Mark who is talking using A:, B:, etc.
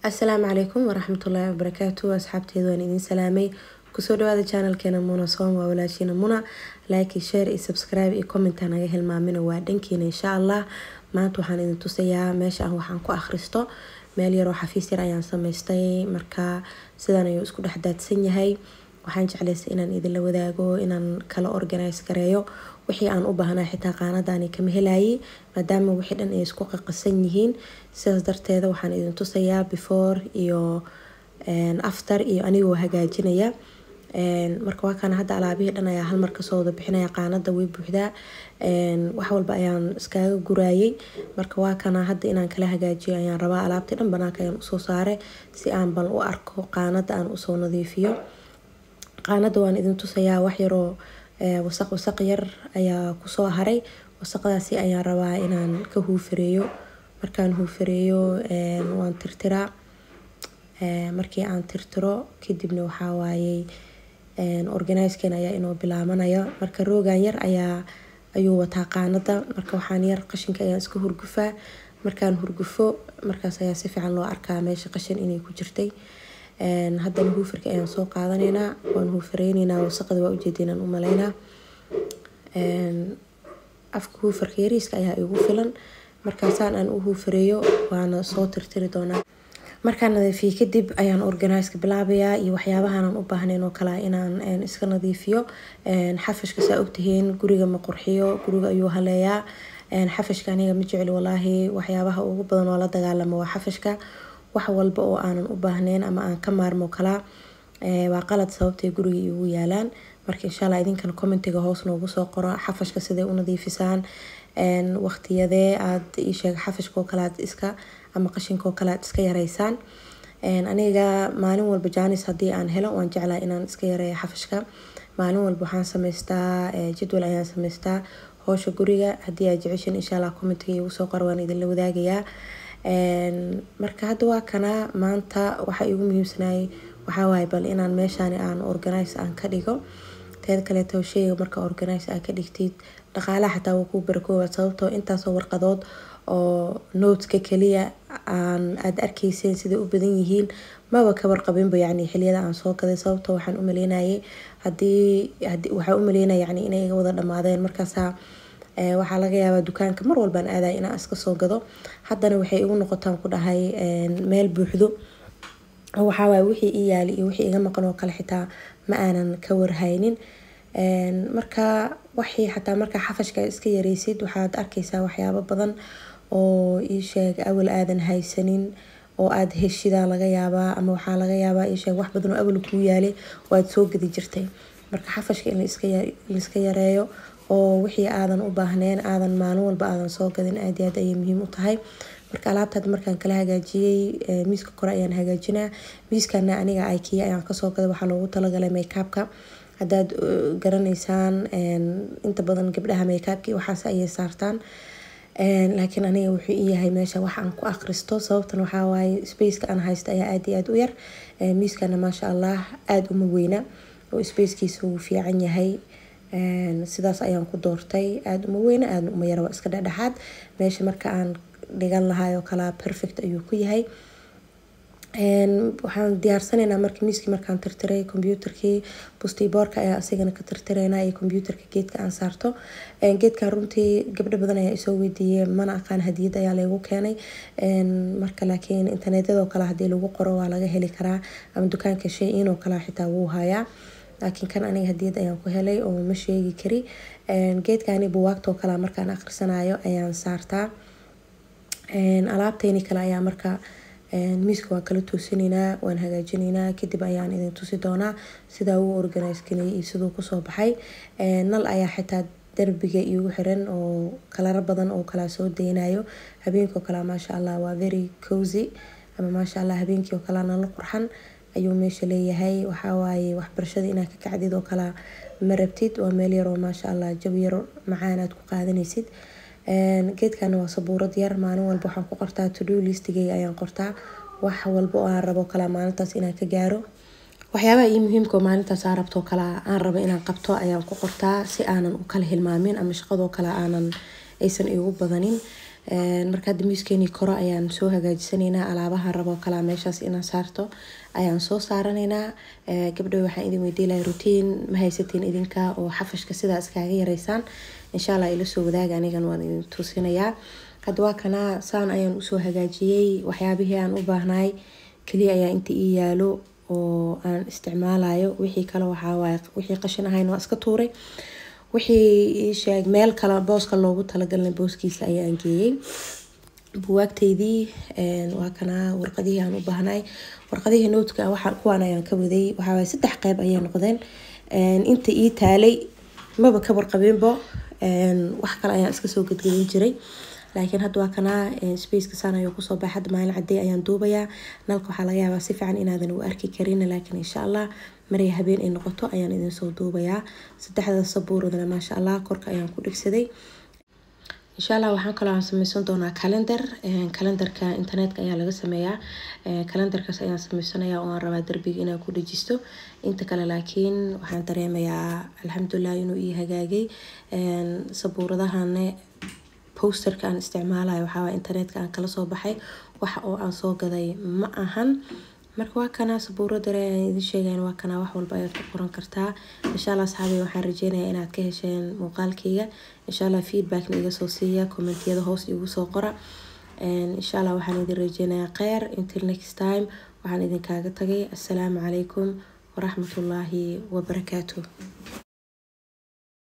A: السلام عليكم ورحمة الله وبركاته. أصحابتي دوان إذن سلامي كسو دوادا channel كينا مونا صوم وولاشينا مونا لايك شير سبسكرايب كومنت أنا جهل مامنا وادنكينا إن شاء الله ما أنتو حان إذن تسيا ماشا هو حانكو أخرستو مالي روحا في سير أيان سميستي مركا سيدانا يوسكو دحدات سنيهاي waxaan jeclaysa inaan idin la wadaago inaan kala organize gareeyo wixii aan u baahnaa xitaa qaanadani kama helayay maadaama wixii dhan ay isku qaqasan yihiin sidaas darteeda waxaan idin tusayaa before iyo after iyo anigoo hagaajinaya marka waa kana hadda alaabihii dhan ayaa hal mar ka soo wada bixinaya qaanada way buuxdaa wax walba ayaan iskaga guraayay marka waa kana hadda inaan kala hagaajiyo ayaan rabaa alaabtii dhan banaanka ayaan usoo saaray si aan bal u arko qaanada aan usoo nadiifiyo qaanada waan idin tusayaa wax yaroo wasaq yar ayaa kusoo haray wasaqdaasi ayaan rabaa inaan ka huufareeyo markaan huufareeyo waan tirtiraa markii aan tirtiro kadibna waxaa waayay organize-kan ayaa inoo bilaabanaya marka roogan yar ayuu wataa qaanada marka waxaan yar qashinka ayaan iska hurgufaa markaan hurgufo markaas ayaa si fiican loo arkaa meesha qashin inay ku jirtay haddana huufarka ayaan soo qaadanaynaa waan huufareynaynaa wasaqada waa ujeedinaan u malaynaa afka huufarka yariiska ayaa igu filan markaasaan aan u huufareeyo waana soo tirtiri doonaa markaan nadiifiyo kadib ayaan organize-ka bilaabayaa iyo waxyaabahaanaan u baahnayn oo kale inaan iska nadiifiyo xafashka saa ogtihiin guriga ma qurxiyo guriga ayuu haleeyaa xafashka aniga ma jecli walaahi waxyaabaha ugu badan oo la dagaalamo waa xafashka wax walba oo aanan u baahnayn ama aan ka maarmo kala waa qalad sababtay guriga igu yaalaan marka insha Allah idinkan commentiga hoos noogu soo qoro xafashka sidee u nadiifisaan waqtiyadee aad ii sheeg xafashka oo kale aad iska ama qashinka oo kale aad iska yareysaan aniga maalin walba jaanis hadii aan helo waan jeclaa inaan iska yareeyo xafashka maalin walba waxaan sameystaa jadwal ayaan sameystaa howsha guriga hadii aad jeceshin insha Allah commentiga igu soo qoro waan idin la wadaagayaa marka hadda waa kana maanta waxa igu muhiimsanay waxa waay bal inaan meeshaan aan organize aan ka dhigo teed kale sheyga marka organize aan ka dhigtid dhaqaalaha xataa wuu ku barakooba sababtoo intaas oo warqadood oo notes-ka kaliya aad arkayseen sida u badan yihiin maba ka warqabinba yani xiliyada aan soo gaday sababtoo waxaan u maleynayay waxaan u maleynayay yani inay iga wada dhamaadeen markaas waxaa laga yaabaa dukaanka mar walbaan aaday inaan iska soo gado haddana waxay igu noqotaan ku dhahay meel buuxdo waxa waay wixii ii yaali iyo wixii iga maqan oo kale xitaa ma aanan ka warhaynin marka wixii xataa marka xafashka iska yareysid waxaad arkaysaa waxyaabo badan oo ii sheeg awal aadan haysanin oo aad heshida laga yaabaa ama waxaa laga yaabaa ii sheeg wax badan oo awal ku yaali oo aad soo gadi jirtay marka xafashka in la iska yareeyo oo wixii aadan u baahnayn aadan maalin walba aadan soo gadin aad iyo aad ayay muhiim u tahay marka alaabtaad markaan kala hagaajiyay miiska kore ayaan hagaajinaa miiskana aniga IKEA ayaan kasoo gaday waxaa loogu talagalay make-upka haddaad garanaysaan inta badan gabdhaha make-upki waxaas ayay saartaan laakiin aniga wuxuu ii yahay meesha wax aan ku akhristo sababtan waxaa waaye spaceka aan haysto ayaa aad iyo aad u yar miiskana maasha Allah aad uma weyna oo spacekiisa wuu fiican yahay sidaas ayaan ku doortay aad uma weyna aad uma yar waa iska dhexdhexaad meesha marka aan dhigan lahaay oo kala perfect ayuu ku yahay waxaan diyaarsanaynaa marka miiskii markaan tirtiray computerkii bustiboorka ayaa asigana ka tirtiraynaa iyo computerka geedka aan saarto geedkan runtii gabdho badan ayaa isoo weydiiyay mana aqaan hadiyad ayaa lagu keenay marka laakiin internetyada kale hadii lagu qoro waa laga heli karaa ama dukaanka Shein oo kale xitaa wuu hayaa laakiin kan aniga hadiyad ayaan ku helay oo ma sheegi kari geedkani buugaagta oo kale markaan akhrisanayo ayaan saartaa alaabteeni kale ayaa marka miiska waan kala toosinaynaa waan hagaajinaynaa kadib ayaan idin tusi doonaa sida uu organize kanay iyo sidoo ku soo baxay nal ayaa xitaa darbiga igu xiran oo kala badan oo kala soo deynayo habeenkii oo kale maasha Allah waa very cozy ama maasha Allah habeenkii oo kale nal qurxan ayuu meesha leeyahay waxa waaye waxbarashada inaad ka kacdid oo kala ma rabtid waa meel yar oo maasha Allah jab yar macaan aad ku qaadanaysid geedkan waa sabuurad yar maalin walba waxaan ku qortaa to-do listigay ayaan qortaa wax walba oo aan rabo kala maalintaas inaan ka gaaro waxyaabaha ii muhiimka oo maalintaas aan rabto kala aan rabo inaan qabto ayaan ku qortaa si aanan u kala hilmaamin ama shaqadoo kala aanan aysan igu badanin marka miiskeeni koro ayaan soo hagaajisaneynaa alaabaha rabo kala meeshaas inaan saarto ayaan soo saaraneynaa gabdho waxaan idin weydiilay routine ma haysatiin idinka oo xafashka sida iskaga yareysaan insha Allah ila soo wadaaga anigan waan idin tusinayaa hadda waa kana saan ayaan usoo hagaajiyay waxyaabihii aan u baahnay kaliya ayaa inta ii yaalo oo aan isticmaalayo wixii kale waxa waay wixii qashin ahayn waa iska tuuray wixii sheeg meel kale booska loogu talagalay booskiisa ayaan geeyay buwaagteydii waa kana warqadihii aan u baahnay warqadihii noodka waxa kuwan ayaan ka waday waxa way 3 qayb ayay noqdeen inta ii taalay maba ka warqabeenbo wax kale ayaan iska soo gadgadin jiray laakiin hadda waa kana space ka sanayo ku soo baxad maalin caday ayaan duubayaa nalka waxa laga yaabaa si fiican inaadan u arki karin laakiin insha Allah maray habeen ay noqoto ayaan idin soo duubayaa saddexda sabuuradna ma sha Allah korka ayaan ku dhigsaday insha Allah waxaan kala samaysan doonaa calendarka internetka ayaa laga sameeyaa calendarkaas ayaan samaysanayaa oo aan rabaa darbiga inaan ku dhajisto inta kale laakiin waxaan dareemayaa alxamdulillah inuu ii hagaagay sabuuradahana posterka aan isticmaalayo waxa internetka aan kala soo baxay waxa oo aan soo gaday ma ahan marka waa kana sabuurada idin sheegayn waa kana wax walba aad ku qoran kartaa insha Allah asxaabi waxaan rajeynayaa inaad ka hesheen muuqaalkayga insha Allah feedback iga soo siiya comment-yada hoos igu soo qora insha Allah waxaan idin rajeynayaa khayr until next time waxaan idin kaaga tagay assalaamu calaykum wa rahmatullaahi wa barakaatuh